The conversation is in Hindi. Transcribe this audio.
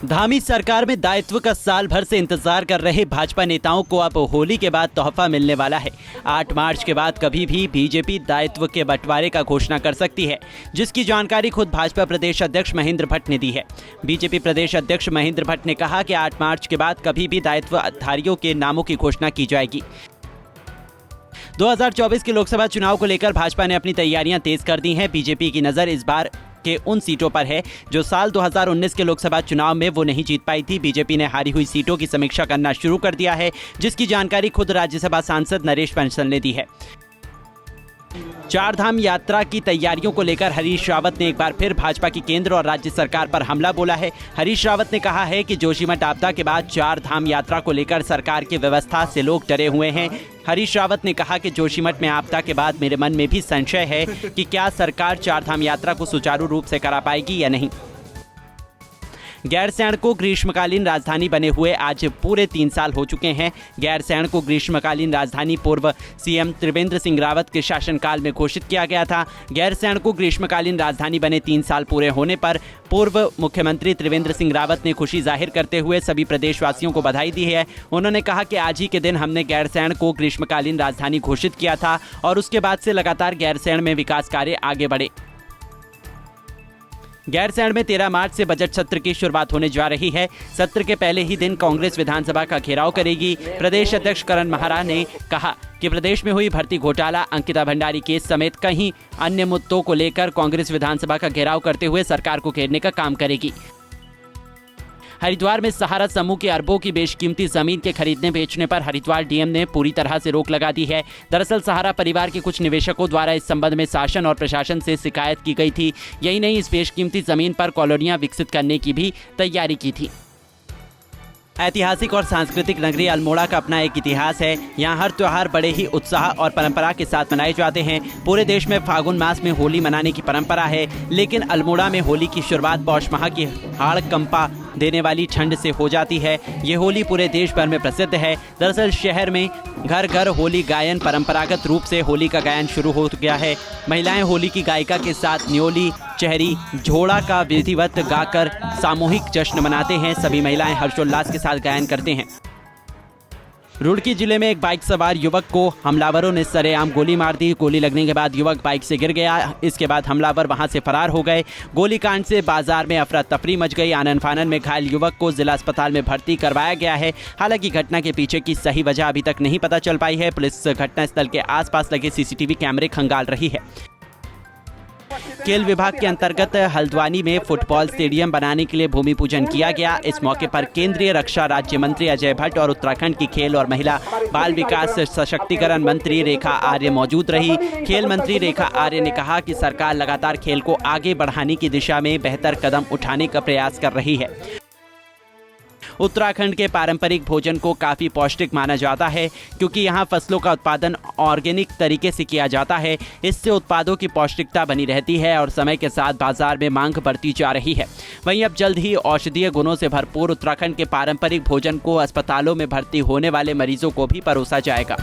धामी सरकार में दायित्व का साल भर से इंतजार कर रहे भाजपा नेताओं को अब होली के बाद तोहफा मिलने वाला है। 8 मार्च के बाद कभी भी बीजेपी दायित्व के बंटवारे का घोषणा कर सकती है, जिसकी जानकारी खुद भाजपा प्रदेश अध्यक्ष महेंद्र भट्ट ने दी है। बीजेपी प्रदेश अध्यक्ष महेंद्र भट्ट ने कहा कि 8 मार्च के बाद कभी भी दायित्वधारियों के नामों की घोषणा की जाएगी। 2024 के लोकसभा चुनाव को लेकर भाजपा ने अपनी तैयारियां तेज कर दी हैं। बीजेपी की नजर इस बार के उन सीटों पर है जो साल 2019 के लोकसभा चुनाव में वो नहीं जीत पाई थी। बीजेपी ने हारी हुई सीटों की समीक्षा करना शुरू कर दिया है, जिसकी जानकारी खुद राज्यसभा सांसद नरेश बंसल ने दी है। चारधाम यात्रा की तैयारियों को लेकर हरीश रावत ने एक बार फिर भाजपा की केंद्र और राज्य सरकार पर हमला बोला है। हरीश रावत ने कहा है कि जोशीमठ आपदा के बाद चारधाम यात्रा को लेकर सरकार की व्यवस्था से लोग डरे हुए हैं। हरीश रावत ने कहा कि जोशीमठ में आपदा के बाद मेरे मन में भी संशय है कि क्या सरकार चारधाम यात्रा को सुचारू रूप से करा पाएगी या नहीं। गैरसैंण को ग्रीष्मकालीन राजधानी बने हुए आज पूरे 3 साल हो चुके हैं। गैरसैंण को ग्रीष्मकालीन राजधानी पूर्व सीएम त्रिवेंद्र सिंह रावत के शासनकाल में घोषित किया गया था। गैरसैंण को ग्रीष्मकालीन राजधानी बने 3 साल पूरे होने पर पूर्व मुख्यमंत्री त्रिवेंद्र सिंह रावत ने खुशी जाहिर करते हुए सभी प्रदेशवासियों को बधाई दी है। उन्होंने कहा कि आज ही के दिन हमने गैरसैंण को ग्रीष्मकालीन राजधानी घोषित किया था और उसके बाद से लगातार गैरसैंण में विकास कार्य आगे बढ़े। गैरसैंण में 13 मार्च से बजट सत्र की शुरुआत होने जा रही है। सत्र के पहले ही दिन कांग्रेस विधानसभा का घेराव करेगी। प्रदेश अध्यक्ष करण महारा ने कहा कि प्रदेश में हुई भर्ती घोटाला, अंकिता भंडारी केस समेत कई अन्य मुद्दों को लेकर कांग्रेस विधानसभा का घेराव करते हुए सरकार को घेरने का काम करेगी। हरिद्वार में सहारा समूह के अरबों की बेशकीमती जमीन के खरीदने बेचने पर हरिद्वार डीएम ने पूरी तरह से रोक लगा दी है। दरअसल सहारा परिवार के कुछ निवेशकों द्वारा इस संबंध में शासन और प्रशासन से शिकायत की गई थी। यही नहीं, इस बेशकीमती जमीन पर कॉलोनियां विकसित करने की भी तैयारी की थी। ऐतिहासिक और सांस्कृतिक नगरी अल्मोड़ा का अपना एक इतिहास है। यहाँ हर त्योहार बड़े ही उत्साह और परंपरा के साथ मनाए जाते हैं। पूरे देश में फागुन मास में होली मनाने की परंपरा है, लेकिन अल्मोड़ा में होली की शुरुआत पौष माह की हाड़ कंपा देने वाली ठंड से हो जाती है। ये होली पूरे देश भर में प्रसिद्ध है। दरअसल शहर में घर घर होली गायन परंपरागत रूप से होली का गायन शुरू हो गया है। महिलाएं होली की गायिका के साथ न्योली, चहरी, झोड़ा का विधिवत गाकर सामूहिक जश्न मनाते हैं। सभी महिलाएं हर्षोल्लास के साथ गायन करते हैं। रुड़की जिले में एक बाइक सवार युवक को हमलावरों ने सरेआम गोली मार दी। गोली लगने के बाद युवक बाइक से गिर गया। इसके बाद हमलावर वहां से फरार हो गए। गोलीकांड से बाजार में अफरा तफरी मच गई। आनन फानन में घायल युवक को जिला अस्पताल में भर्ती करवाया गया है। हालांकि घटना के पीछे की सही वजह अभी तक नहीं पता चल पाई है। पुलिस घटनास्थल के आसपास लगे सीसीटीवी कैमरे खंगाल रही है। खेल विभाग के अंतर्गत हल्द्वानी में फुटबॉल स्टेडियम बनाने के लिए भूमि पूजन किया गया। इस मौके पर केंद्रीय रक्षा राज्य मंत्री अजय भट्ट और उत्तराखंड की खेल और महिला बाल विकास सशक्तिकरण मंत्री रेखा आर्य मौजूद रही। खेल मंत्री रेखा आर्य ने कहा कि सरकार लगातार खेल को आगे बढ़ाने की दिशा में बेहतर कदम उठाने का प्रयास कर रही है। उत्तराखंड के पारंपरिक भोजन को काफ़ी पौष्टिक माना जाता है, क्योंकि यहाँ फसलों का उत्पादन ऑर्गेनिक तरीके से किया जाता है। इससे उत्पादों की पौष्टिकता बनी रहती है और समय के साथ बाजार में मांग बढ़ती जा रही है। वहीं अब जल्द ही औषधीय गुणों से भरपूर उत्तराखंड के पारंपरिक भोजन को अस्पतालों में भर्ती होने वाले मरीजों को भी परोसा जाएगा।